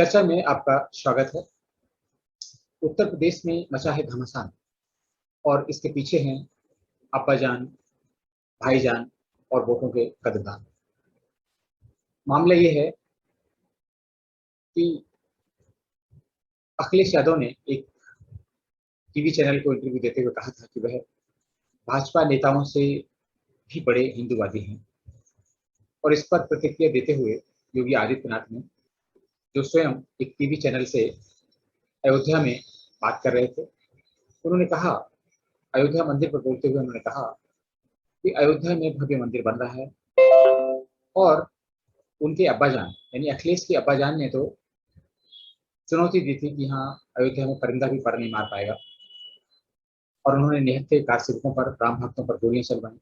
चर्चा में आपका स्वागत है। उत्तर प्रदेश में मचा है घमासान और इसके पीछे हैं अब्बाजान, भाईजान और वोटों के कदरदान। मामला ये है कि अखिलेश यादव ने एक टीवी चैनल को इंटरव्यू देते हुए कहा था कि वह भाजपा नेताओं से भी बड़े हिंदूवादी हैं और इस पर प्रतिक्रिया देते हुए योगी आदित्यनाथ ने, जो स्वयं एक टीवी चैनल से अयोध्या में बात कर रहे थे, उन्होंने कहा, अयोध्या मंदिर पर बोलते हुए उन्होंने कहा कि अयोध्या में भव्य मंदिर बन रहा है और उनके अब्बाजान यानी अखिलेश के अब्बाजान ने तो चुनौती दी थी कि हाँ, अयोध्या में परिंदा भी पर नहीं मार पाएगा और उन्होंने निहत्थे कार सेवकों पर, राम भक्तों पर गोलियां चलवाई।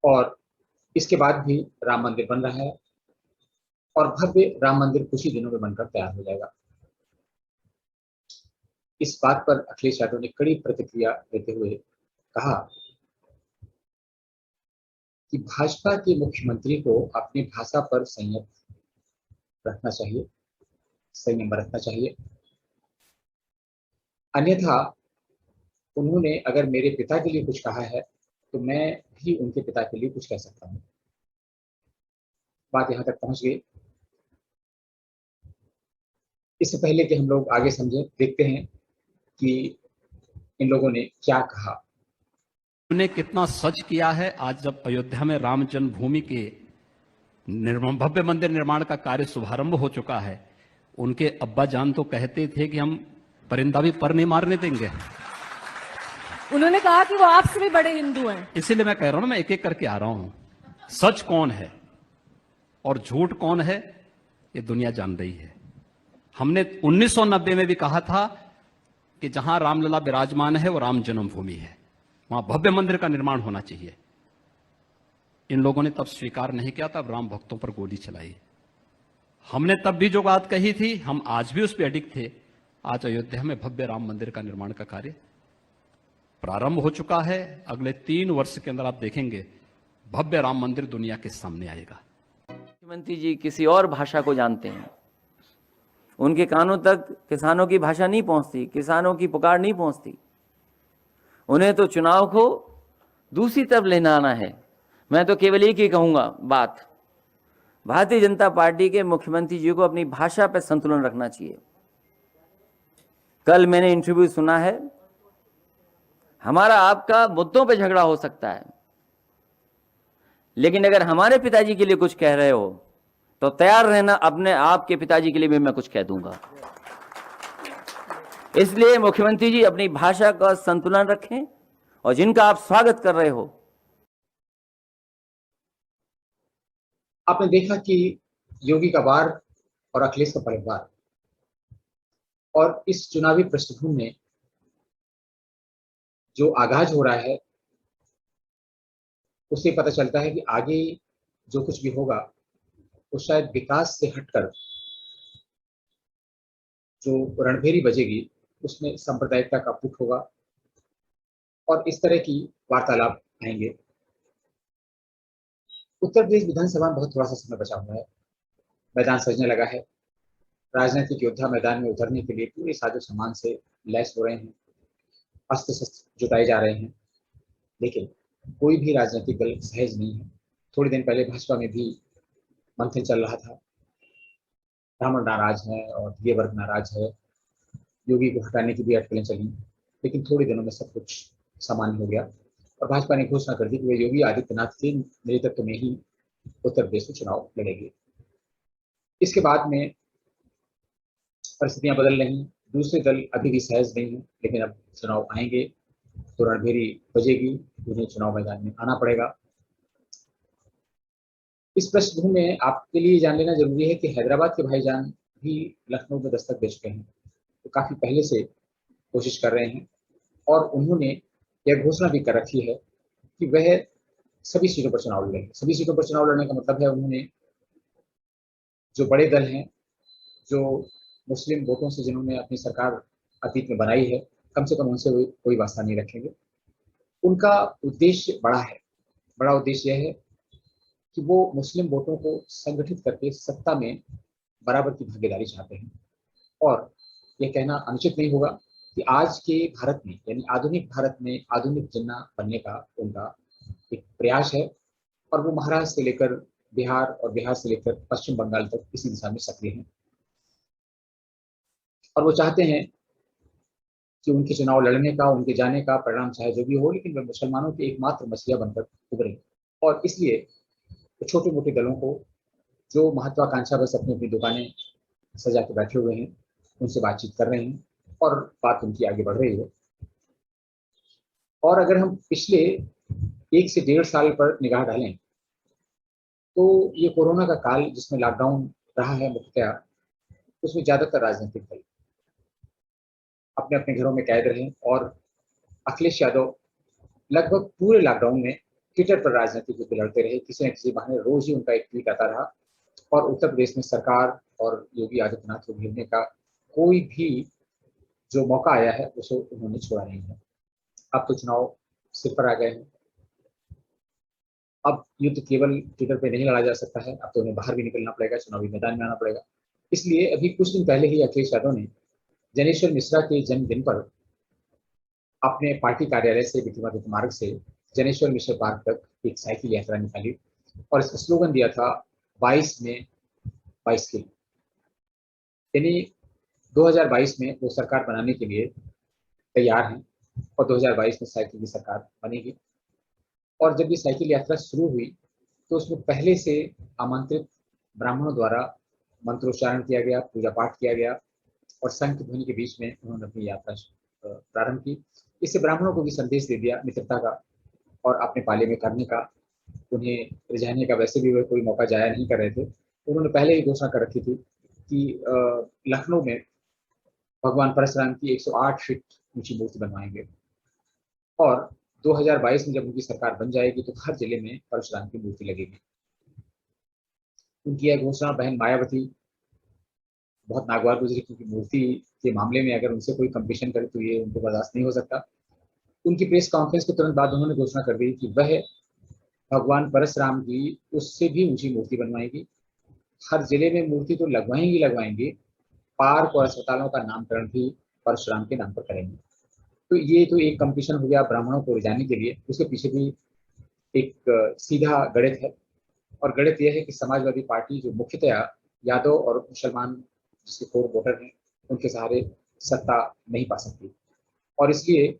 और इसके बाद भी राम मंदिर बन रहा है और भव्य राम मंदिर कुछ ही दिनों में बनकर तैयार हो जाएगा। इस बात पर अखिलेश यादव ने कड़ी प्रतिक्रिया देते हुए कहा कि भाजपा के मुख्यमंत्री को अपनी भाषा पर संयम रखना चाहिए, संयम बरतना चाहिए, अन्यथा उन्होंने अगर मेरे पिता के लिए कुछ कहा है तो मैं भी उनके पिता के लिए कुछ कह सकता हूँ। बात यहाँ तक पहुंच गई। इससे पहले कि हम लोग आगे समझें, देखते हैं कि इन लोगों ने क्या कहा। उन्होंने कितना सच किया है। आज जब अयोध्या में राम जन्मभूमि के भव्य मंदिर निर्माण का कार्य शुभारंभ हो चुका है, उनके अब्बा जान तो कहते थे कि हम परिंदा भी पर नहीं मारने देंगे। उन्होंने कहा कि वो आपसे भी बड़े हिंदू हैं। इसीलिए मैं कह रहा हूं, मैं एक एक करके आ रहा हूं। सच कौन है और झूठ कौन है, ये दुनिया जान रही है। हमने 1990 में भी कहा था कि जहां रामलला विराजमान है वो राम जन्मभूमि है, वहां भव्य मंदिर का निर्माण होना चाहिए। इन लोगों ने तब स्वीकार नहीं किया, तब राम भक्तों पर गोली चलाई। हमने तब भी जो बात कही थी, हम आज भी उस पर अडिग थे। आज अयोध्या में भव्य राम मंदिर का निर्माण का कार्य प्रारंभ हो चुका है। अगले 3 वर्ष के अंदर आप देखेंगे भव्य राम मंदिर दुनिया के सामने आएगा। मुख्यमंत्री जी किसी और भाषा को जानते हैं, उनके कानों तक किसानों की भाषा नहीं पहुंचती, किसानों की पुकार नहीं पहुंचती। उन्हें तो चुनाव को दूसरी तरफ लेना आना है। मैं तो केवल एक ही कहूंगा बात, भारतीय जनता पार्टी के मुख्यमंत्री जी को अपनी भाषा पर संतुलन रखना चाहिए। कल मैंने इंटरव्यू सुना है, हमारा आपका मुद्दों पे झगड़ा हो सकता है, लेकिन अगर हमारे पिताजी के लिए कुछ कह रहे हो तो तैयार रहना, अपने आपके पिताजी के लिए भी मैं कुछ कह दूंगा। इसलिए मुख्यमंत्री जी अपनी भाषा का संतुलन रखें और जिनका आप स्वागत कर रहे हो। आपने देखा कि योगी का वार और अखिलेश का पलटवार, और इस चुनावी पृष्ठभूमि में जो आगाज हो रहा है उससे पता चलता है कि आगे जो कुछ भी होगा वो शायद विकास से हटकर जो रणभेरी बजेगी उसमें सांप्रदायिकता का पुट होगा और इस तरह की वार्तालाप आएंगे। उत्तर प्रदेश विधानसभा में बहुत थोड़ा सा समय बचा हुआ है, मैदान सजने लगा है। राजनीतिक योद्धा मैदान में उतरने के लिए पूरे साजो सामान से लैस हो रहे हैं, अस्त्र शस्त्र जुटाए जा रहे हैं, लेकिन कोई भी राजनीतिक दल सहज नहीं है। थोड़ी दिन पहले भाजपा में भी मंथन चल रहा था, ब्राह्मण नाराज है और ये वर्ग नाराज है, योगी को हटाने की भी अटकलें चली, लेकिन थोड़े दिनों में सब कुछ सामान्य हो गया और भाजपा ने घोषणा कर दी कि वे योगी आदित्यनाथ के नेतृत्व में ही उत्तर प्रदेश में चुनाव लड़ेगी। इसके बाद में परिस्थितियां बदल रही, दूसरे दल अभी भी सहज नहीं है, लेकिन अब चुनाव आएंगे तो रणभेरी बजेगी, उन्हें चुनाव मैदान में आना पड़ेगा। इस पृष्ठभूमि में आपके लिए जान लेना जरूरी है कि हैदराबाद के भाईजान भी लखनऊ में दस्तक दे चुके हैं, तो काफी पहले से कोशिश कर रहे हैं और उन्होंने यह घोषणा भी कर रखी है कि वह सभी सीटों पर चुनाव लड़ेंगे। सभी सीटों पर चुनाव लड़ने का मतलब है उन्होंने जो बड़े दल हैं, जो मुस्लिम वोटों से जिन्होंने अपनी सरकार अतीत में बनाई है, कम से कम उनसे कोई वास्ता नहीं रखेंगे। उनका उद्देश्य बड़ा है, बड़ा उद्देश्य यह है कि वो मुस्लिम वोटों को संगठित करके सत्ता में बराबर की भागीदारी चाहते हैं। और यह कहना अनुचित नहीं होगा कि आज के भारत में, यानी आधुनिक भारत में, आधुनिक जिन्ना बनने का उनका एक प्रयास है, और वो महाराष्ट्र से लेकर बिहार और बिहार से लेकर पश्चिम बंगाल तक इसी दिशा में सक्रिय हैं। और वो चाहते हैं कि उनके चुनाव लड़ने का, उनके जाने का परिणाम चाहे जो भी हो, लेकिन वे मुसलमानों के एकमात्र मसीहा बनकर उभरे। और इसलिए छोटे मोटे दलों को, जो महत्वाकांक्षा बस अपनी अपनी दुकानें सजा के बैठे हुए हैं, उनसे बातचीत कर रहे हैं और बात उनकी आगे बढ़ रही है। और अगर हम पिछले 1 से 1.5 साल पर निगाह डालें, तो ये कोरोना का काल जिसमें लॉकडाउन रहा है मुख्यतः, उसमें ज़्यादातर राजनीतिक दल अपने अपने घरों में कैद रहे। और अखिलेश यादव लगभग पूरे लॉकडाउन में ट्विटर पर राजनीतिक युद्ध लड़ते रहे। किसी न किसी बहाने रोज ही उनका एक ट्वीट आता रहा, और उत्तर प्रदेश में सरकार और योगी आदित्यनाथ को घेरने का कोई भी जो मौका आया है उसे उन्होंने छोड़ा नहीं है। अब तो चुनाव सिर पर आ गए हैं। अब युद्ध केवल ट्विटर पे नहीं लड़ा जा सकता है, अब तो उन्हें बाहर भी निकलना पड़ेगा, चुनावी मैदान में आना पड़ेगा। इसलिए अभी कुछ दिन पहले ही अखिलेश यादव ने जनेश्वर मिश्रा के जन्मदिन पर अपने पार्टी कार्यालय से विक्रमादित्य मार्ग से जनेश्वर मिश्र पार्क तक एक साइकिल यात्रा निकाली, और इसका स्लोगन दिया था 22 में 22 किल। यानी 2022 में वो सरकार बनाने के लिए तैयार हैं, और 2022 में साइकिल की सरकार बनेगी। और जब ये साइकिल यात्रा शुरू हुई तो उसमें पहले से आमंत्रित ब्राह्मणों द्वारा मंत्रोच्चारण किया गया, पूजा पाठ किया गया, और शंख ध्वनि के बीच में उन्होंने अपनी यात्रा प्रारंभ की। इससे ब्राह्मणों को भी संदेश दे दिया मित्रता का और अपने पाले में करने का। उन्हें रिझाने का वैसे भी वे कोई मौका जाया नहीं कर रहे थे। उन्होंने पहले ही घोषणा कर रखी थी कि लखनऊ में भगवान परशुराम की 108 फीट ऊंची मूर्ति बनवाएंगे, और 2022 में जब उनकी सरकार बन जाएगी तो हर जिले में परशुराम की मूर्ति लगेगी। उनकी यह घोषणा बहन मायावती बहुत नागवार गुजरी, क्योंकि मूर्ति के मामले में अगर उनसे कोई कंपटीशन करे तो ये उनको बर्दाश्त नहीं हो सकता। उनकी प्रेस कॉन्फ्रेंस के तुरंत बाद उन्होंने घोषणा कर दी कि वह भगवान परशुराम की उससे भी ऊंची मूर्ति बनवाएगी। हर जिले में मूर्ति तो लगवाएंगी, पार्क और अस्पतालों का नामकरण भी परशुराम के नाम पर करेंगे। तो ये तो एक कंपटीशन हो गया ब्राह्मणों को रिझाने के लिए। उसके पीछे भी एक सीधा गणित है, और गणित यह है कि समाजवादी पार्टी जो मुख्यतः यादव और मुसलमान जिसके कोर वोटर हैं, उनके सहारे सत्ता नहीं पा सकती, और इसलिए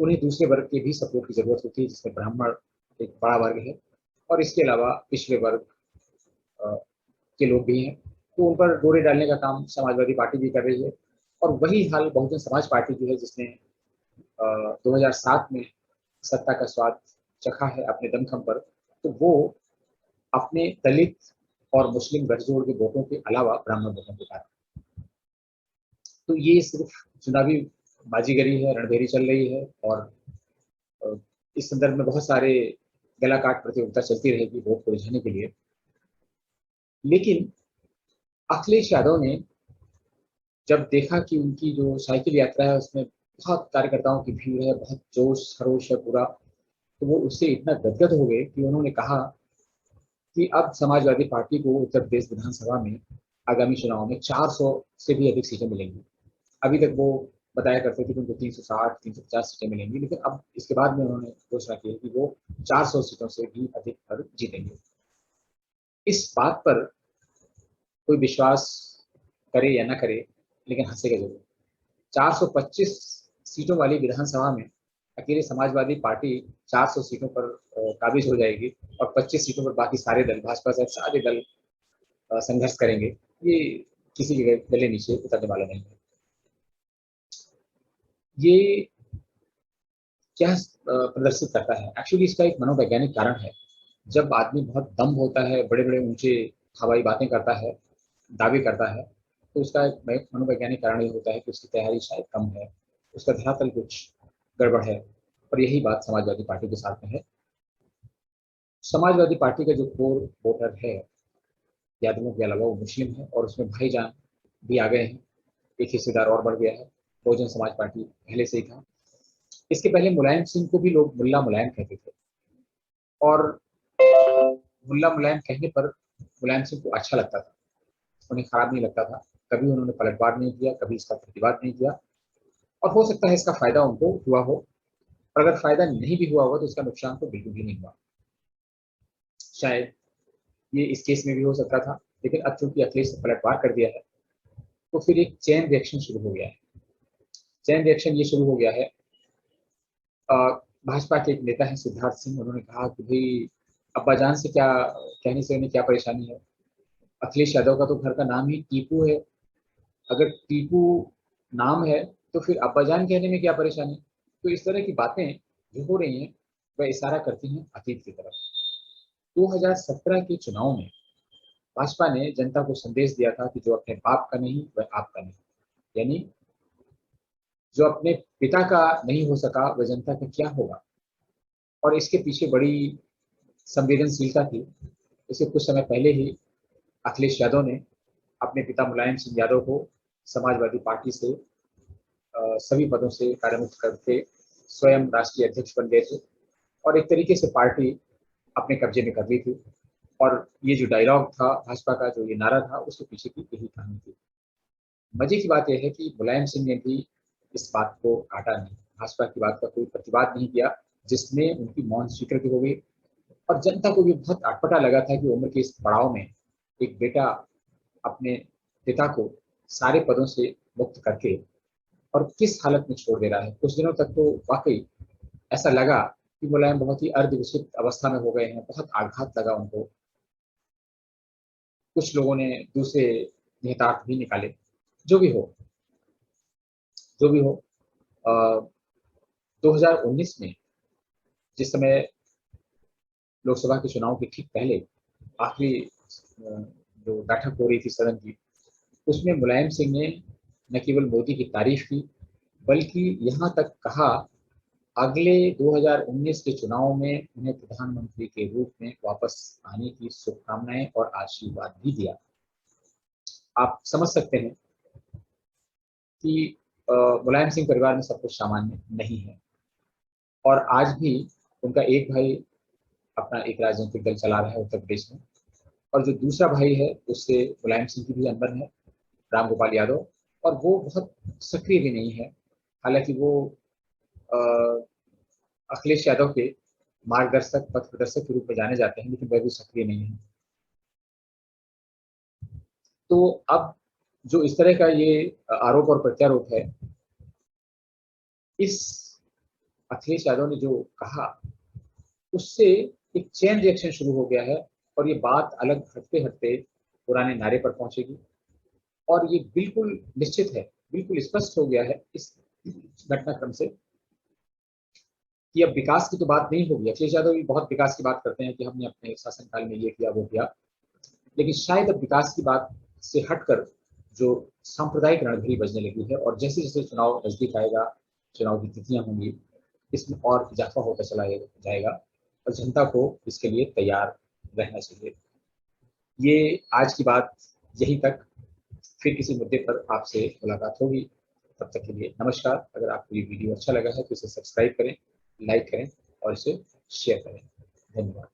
उन्हें दूसरे वर्ग के भी सपोर्ट की जरूरत होती है, जिसमें ब्राह्मण एक बड़ा वर्ग है, और इसके अलावा पिछड़े वर्ग के लोग भी हैं। तो उन पर डोरे डालने का काम समाजवादी पार्टी भी कर रही है। और वही हाल बहुजन समाज पार्टी की है, जिसने 2007 में सत्ता का स्वाद चखा है अपने दमखम पर। तो वो अपने दलित और मुस्लिम गठजोड़ के वोटों के अलावा ब्राह्मण वोटों के कारण, तो ये सिर्फ चुनावी बाजीगरी है, रणभेरी चल रही है, और इस संदर्भ में बहुत सारे गला काट प्रतियोगिता चलती रहेगी वोट को रिझाने के लिए। लेकिन अखिलेश यादव ने जब देखा कि उनकी जो साइकिल यात्रा है उसमें बहुत कार्यकर्ताओं की भीड़ है, बहुत जोश खरोश है पूरा, तो वो उससे इतना गदगद हो गए कि उन्होंने कहा कि अब समाजवादी पार्टी को उत्तर प्रदेश विधानसभा में आगामी चुनाव में 400 से भी अधिक सीटें मिलेंगी। अभी तक वो बताया करते थे कि उनको 360 350 सीटें मिलेंगी, लेकिन अब इसके बाद में उन्होंने घोषणा की कि वो 400 सीटों से भी अधिक पर जीतेंगे। इस बात पर कोई विश्वास करे या ना करे, लेकिन हंसेगा जरूर। 425 सीटों वाली विधानसभा में अकेले समाजवादी पार्टी 400 सीटों पर काबिज हो जाएगी, और 25 सीटों पर बाकी सारे दल, भाजपा सहित सारे दल संघर्ष करेंगे। ये किसी के गले नीचे उतरने वाला नहीं है। ये क्या प्रदर्शित करता है? एक्चुअली इसका एक मनोवैज्ञानिक कारण है। जब आदमी बहुत दम होता है, बड़े बड़े ऊंचे हवाई बातें करता है, दावे करता है, तो उसका एक मनोवैज्ञानिक कारण ये होता है कि उसकी तैयारी शायद कम है, उसका धरातल कुछ गड़बड़ है। और यही बात समाजवादी पार्टी के साथ में है। समाजवादी पार्टी का जो कोर वोटर है यादवों के अलावा वो मुस्लिम है, और उसमें भाईजान भी आ गए हैं, एक हिस्सेदार और बढ़ गया है। बहुजन समाज पार्टी पहले से ही था। इसके पहले मुलायम सिंह को भी लोग मुल्ला मुलायम कहते थे, और मुल्ला मुलायम कहने पर मुलायम सिंह को अच्छा लगता था, उन्हें खराब नहीं लगता था। कभी उन्होंने पलटवार नहीं किया, कभी इसका प्रतिवाद नहीं किया, और हो सकता है इसका फायदा उनको हुआ हो, और अगर फायदा नहीं भी हुआ हो तो इसका नुकसान तो बिल्कुल भी नहीं हुआ। शायद ये इस केस में भी हो सकता था, लेकिन अब चूंकि अखिलेश ने पलटवार कर दिया है तो फिर एक चेन रिएक्शन शुरू हो गया है। चेन रिएक्शन ये शुरू हो गया है, भाजपा के एक नेता हैं सिद्धार्थ सिंह, उन्होंने कहा कि भाई अब्बाजान से क्या कहने से उन्हें क्या परेशानी है, अखिलेश यादव का तो घर का नाम ही टीपू है, अगर टीपू नाम है तो फिर अब्बाजान कहने में क्या परेशानी। तो इस तरह की बातें जो हो रही हैं वह इशारा करती हैं अतीत की तरफ। 2017 के चुनाव में भाजपा ने जनता को संदेश दिया था कि जो अपने बाप का नहीं वह आपका नहीं, यानी जो अपने पिता का नहीं हो सका वह जनता का क्या होगा। और इसके पीछे बड़ी संवेदनशीलता थी। इससे कुछ समय पहले ही अखिलेश यादव ने अपने पिता मुलायम सिंह यादव को समाजवादी पार्टी से सभी पदों से कार्यमुक्त करके स्वयं राष्ट्रीय अध्यक्ष बन गए थे, और एक तरीके से पार्टी अपने कब्जे में कर ली थी। और ये जो डायलॉग था भाजपा का, जो ये नारा था, उसके पीछे की यही कहानी थी। मजे की बात यह है कि मुलायम सिंह ने भी इस बात को काटा नहीं, भाजपा की बात का कोई प्रतिवाद नहीं किया, जिसमें उनकी मौन स्वीकृति हो गई। और जनता को भी बहुत अटपटा लगा था कि उम्र के इस पड़ाव में एक बेटा अपने पिता को सारे पदों से मुक्त करके और किस हालत में छोड़ दे रहा है। कुछ दिनों तक तो वाकई ऐसा लगा कि मुलायम बहुत ही अर्धविकसित अवस्था में हो गए हैं, बहुत आघात लगा उनको। कुछ लोगों ने दूसरे निहितार्थ भी निकाले। जो भी हो, जो भी हो, 2019 में जिस समय लोकसभा के चुनाव के ठीक पहले आखिरी जो बैठक हो रही थी सदन की, उसमें मुलायम सिंह ने न केवल मोदी की तारीफ की, बल्कि यहाँ तक कहा अगले 2019 के चुनाव में उन्हें प्रधानमंत्री के रूप में वापस आने की शुभकामनाएं और आशीर्वाद भी दिया। आप समझ सकते हैं कि मुलायम सिंह परिवार में सब कुछ सामान्य नहीं है, और आज भी उनका एक भाई अपना एक राजनीतिक दल चला रहा है उत्तर प्रदेश में, और जो दूसरा भाई है उससे मुलायम सिंह की भी अनबन है, राम गोपाल यादव, और वो बहुत सक्रिय भी नहीं है। हालांकि वो अखिलेश यादव के मार्गदर्शक, पथ प्रदर्शक के रूप में जाने जाते हैं, लेकिन वह भी सक्रिय नहीं है। तो अब जो इस तरह का ये आरोप और प्रत्यारोप है, इस अखिलेश यादव ने जो कहा उससे एक चेन रिएक्शन शुरू हो गया है, और ये बात अलग हटते हटते पुराने नारे पर पहुंचेगी। और ये बिल्कुल निश्चित है, बिल्कुल स्पष्ट हो गया है इस घटनाक्रम से कि अब विकास की तो बात नहीं होगी। अखिलेश यादव भी बहुत विकास की बात करते हैं कि हमने अपने शासनकाल में ये किया वो किया, लेकिन शायद अब विकास की बात से हटकर जो सांप्रदायिक रणभेरी बजने लगी है, और जैसे जैसे चुनाव नजदीक आएगा, चुनाव की तिथियां होंगी, इसमें और इजाफा होता चला जाएगा, और जनता को इसके लिए तैयार रहना चाहिए। ये आज की बात यहीं तक, फिर किसी मुद्दे पर आपसे मुलाकात होगी। तब तक के लिए नमस्कार। अगर आपको ये वीडियो अच्छा लगा है तो इसे सब्सक्राइब करें, लाइक करें और इसे शेयर करें। धन्यवाद।